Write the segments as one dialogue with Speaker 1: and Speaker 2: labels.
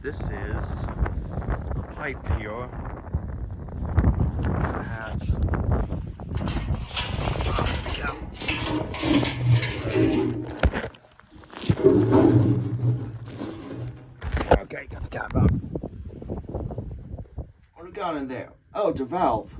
Speaker 1: This is the pipe here. There's the hatch. Okay, got the cap out. What do we got in there? Oh, it's a valve.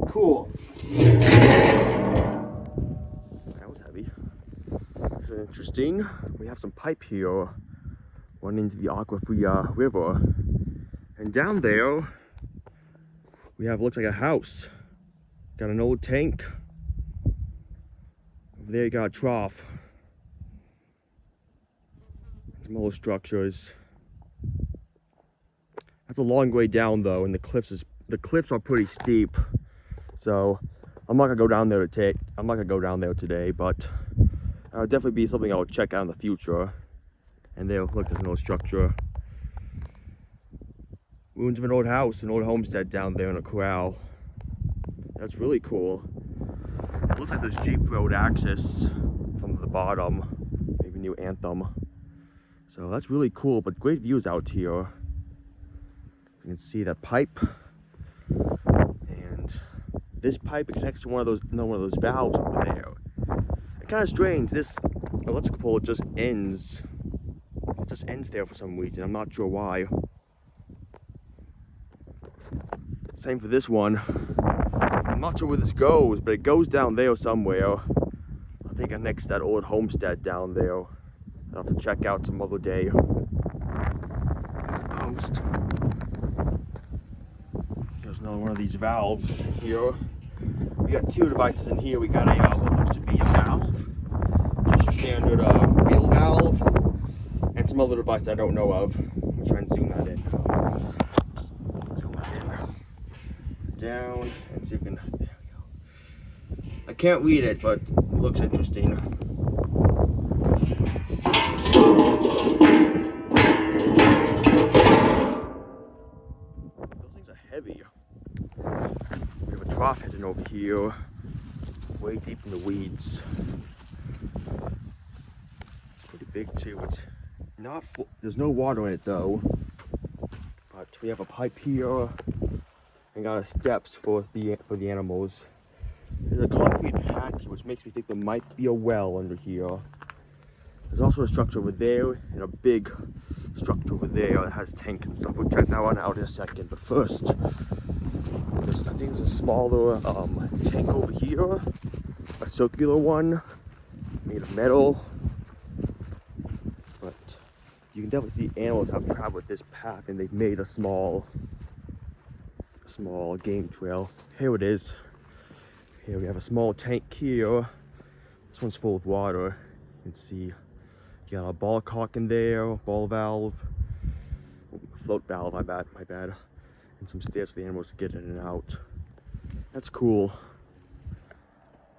Speaker 1: Cool. That was heavy. This is interesting. We have some pipe here running into the Aquafria River. And down there, we have, looks like a house. Got an old tank. Over there you got a trough. Some other structures. That's a long way down though, and the cliffs are pretty steep. So I'm not gonna go down there today, but it'll definitely be something I'll check out in the future. And there, look, there's an old structure. Ruins of an old house, an old homestead down there in a corral. That's really cool. It looks like there's Jeep road access from the bottom, maybe New Anthem. So that's really cool, but great views out here. You can see that pipe, and this pipe connects to one of those valves over there. It's kind of strange. This electrical pole just ends. It just ends there for some reason. I'm not sure why. Same for this one. I'm not sure where this goes, but it goes down there somewhere. I think it connects to that old homestead down there. I'll have to check out some other day. There's the post. There's another one of these valves here. We got two devices in here. We got a what looks to be a valve, just a standard wheel valve, and some other device I don't know of. I'm gonna try and zoom that in. Zoom that in. Down and see if we can. There we go. I can't read it, but it looks interesting. Those things are heavy. We have a trough hidden over here, way deep in the weeds. It's pretty big too. It's not full. There's no water in it though. But we have a pipe here and got steps for the animals. There's a concrete pad here, which makes me think there might be a well under here. There's also a structure over there and a big structure over there that has tanks and stuff. We'll check that one out in a second. But first, I think there's a smaller tank over here, a circular one made of metal. But you can definitely see animals have traveled this path, and they've made a small game trail. Here it is. Here we have a small tank here. This one's full of water. You can see you got a ball cock in there, ball valve, float valve, my bad, and some stairs for the animals to get in and out. That's cool.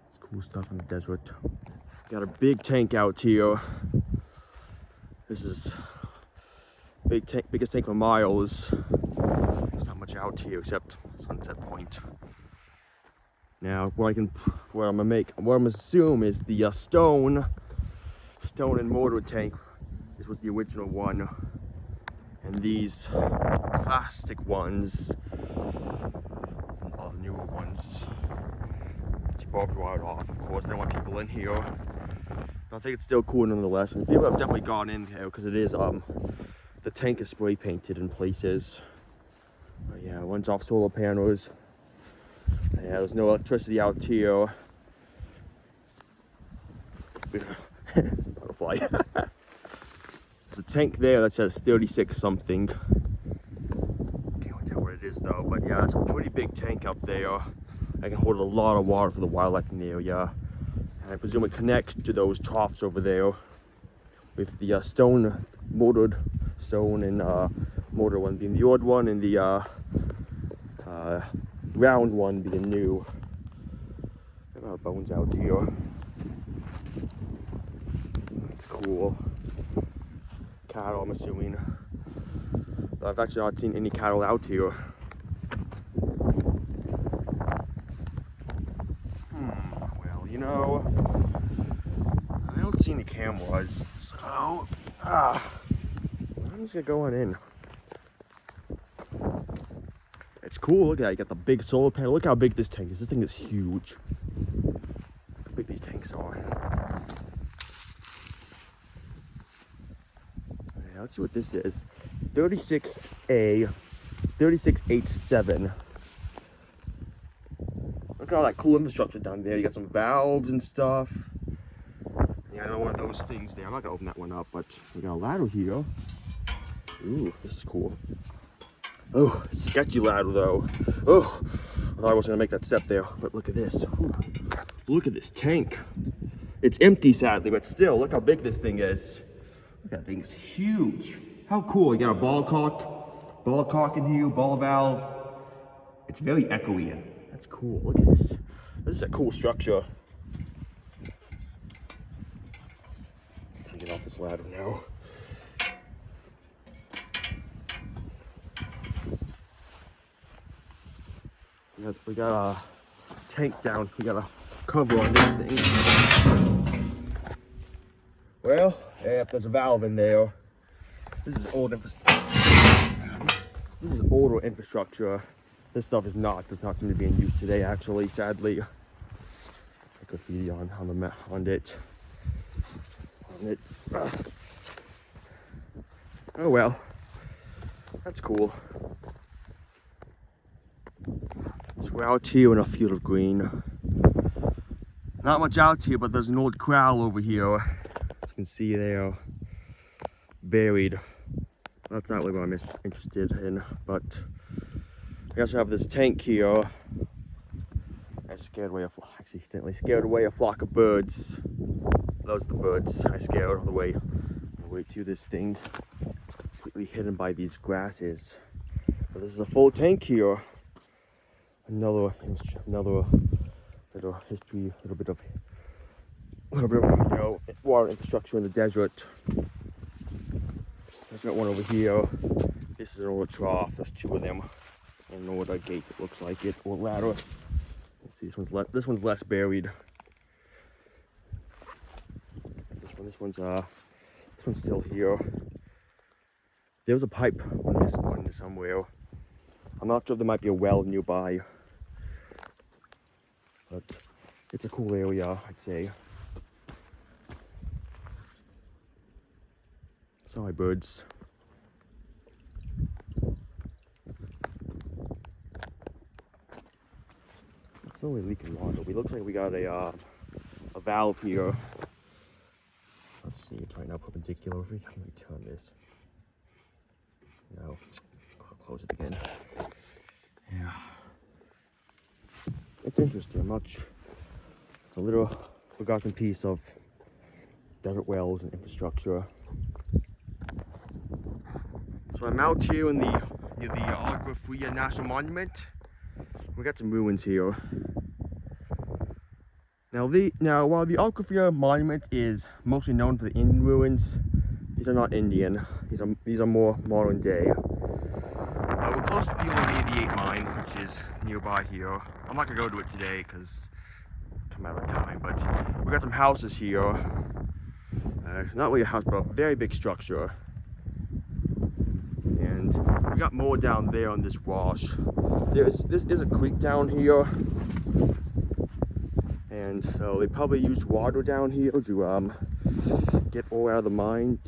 Speaker 1: It's cool stuff in the desert. Got a big tank out here. This is biggest tank for miles. There's not much out here except Sunset Point. Now, what I'm gonna assume is the stone and mortar tank. This was the original one, and these plastic ones are the newer ones. It's barbed wire off, of course. I don't want people in here. But I think it's still cool nonetheless. And people have definitely gone in here because it is the tank is spray painted in places. But yeah, it runs off solar panels. Yeah, there's no electricity out here. It's a butterfly. There's a tank there that says 36 something. Can't really tell what it is though, but yeah, it's a pretty big tank up there. I can hold a lot of water for the wildlife in the area. And I presume it connects to those troughs over there with the motored stone and motor one being the old one, and the round one being new. There are bones out here. That's cool. Cattle, I'm assuming. But I've actually not seen any cattle out here. Well, you know, I don't see any cameras, so I'm just gonna go on in. That's cool. Look at that. You got the big solar panel. Look how big this tank is. This thing is huge. Look how big these tanks are. Yeah, let's see what this is. 36A, 36H7. Look at all that cool infrastructure down there. You got some valves and stuff. Yeah, I know one of those things there. I'm not gonna open that one up, but we got a ladder here. Ooh, this is cool. Oh, sketchy ladder though. Oh, I thought I was gonna make that step there, but look at this. Ooh, look at this tank. It's empty sadly, but still, look how big this thing is. Look at that thing, it's huge. How cool, you got a ball cock in here, ball valve. It's very echoey. That's cool, look at this. This is a cool structure. Let me get off this ladder now. We got a tank down. We got a cover on this thing. Well, yeah, there's a valve in there. This is old infrastructure. This is older infrastructure. This stuff does not seem to be in use today. Actually, sadly, graffiti on it. Oh well, that's cool. So we're out here in a field of green. Not much out here, but there's an old corral over here. As you can see, they are buried. That's not really what I'm interested in, but we also have this tank here. I scared away accidentally scared away a flock of birds. Those are the birds I scared on the way to this thing. Completely hidden by these grasses. But this is a full tank here. Another little history, little bit of water infrastructure in the desert. There's got one over here. This is an old trough. There's two of them. I don't know what a gate that looks like it or ladder. Let's see. This one's less buried. This one's still here. There was a pipe on this one somewhere. I'm not sure if there might be a well nearby, but it's a cool area, I'd say. Sorry, birds. It's not really leaking water. It looks like we got a valve here. Let's see, it's right now perpendicular. If we can turn this. No, I'll close it again. Yeah, it's interesting. It's a little forgotten piece of desert wells and infrastructure. So I'm out here near the Alguafia National Monument. We got some ruins here. Now while the Alguafia Monument is mostly known for the Indian ruins, these are not Indian. These are more modern day. We're close to the old 88 mine, which is nearby here. I'm not gonna go to it today because I'm out of time, but we got some houses here. Not really a house, but a very big structure. And we got more down there on this wash. This is a creek down here. And so they probably used water down here to get ore out of the mine,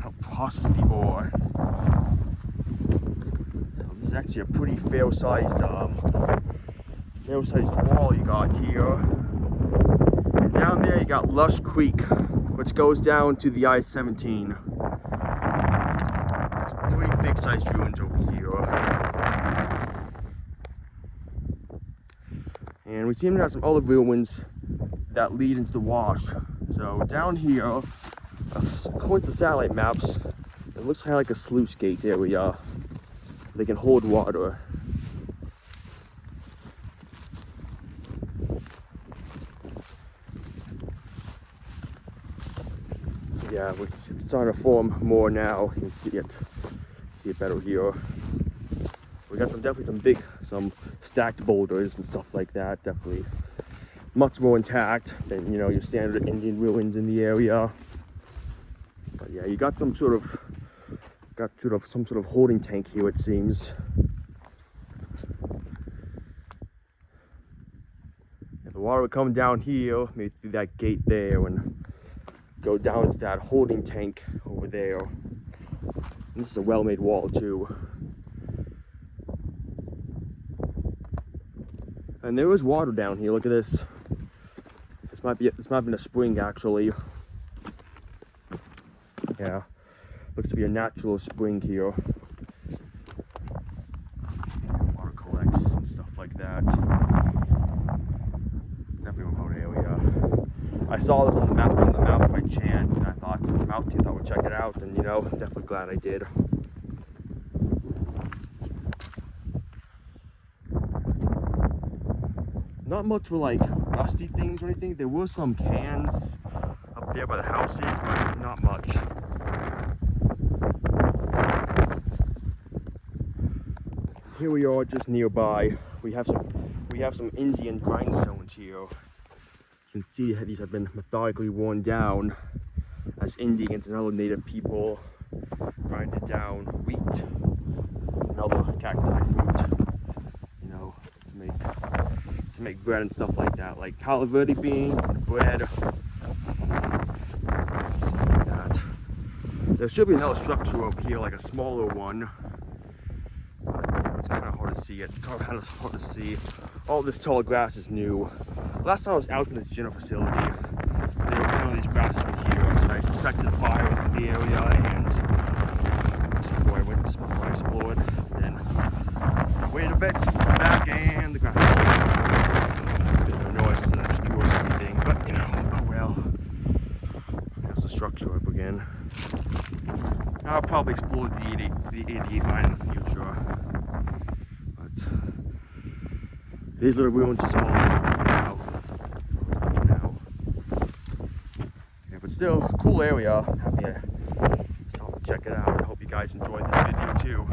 Speaker 1: help process the ore. So this is actually a pretty fair-sized wall you got here. And down there you got Lush Creek, which goes down to the I-17. Some pretty big-sized ruins over here. And we seem to have some other ruins that lead into the wash. So down here, according to the satellite maps, it looks kind of like a sluice gate area. They can hold water. Yeah, it's starting to form more now. You can see it better here. We got definitely some stacked boulders and stuff like that. Definitely much more intact than your standard Indian ruins in the area. But yeah, you got some sort of Got some sort of holding tank here, it seems. And the water would come down here, maybe through that gate there, and go down to that holding tank over there. And this is a well-made wall too. And there is water down here. Look at this. This might have been a spring actually. Yeah, looks to be a natural spring here. Water collects and stuff like that. It's definitely a remote area. I saw this on the map by chance, and I thought since I'm out here, I would check it out, and you know, definitely glad I did. Not much for like rusty things or anything. There were some cans up there by the houses, but not much. Here we are, just nearby. We have some Indian grindstones here. You can see these have been methodically worn down as Indians and other native people grinded down wheat and other cacti fruit, you know, to make bread and stuff like that, like Palo Verde beans and bread, stuff like that. There should be another structure over here, like a smaller one, but it's kind of hard to see it. Kind of hard to see. All this tall grass is new. Last time I was out in this general facility, one of these grasses were here, so I suspected a fire in the area, and before I explored, then I waited a bit, come back, and the grass was different noises and obscures everything, but you know, oh well. There's the structure over again. I'll probably explore the 88 mine in the future, but these are the ruins of small for now. Yeah, but still, cool area. Happy to check it out. I hope you guys enjoyed this video too.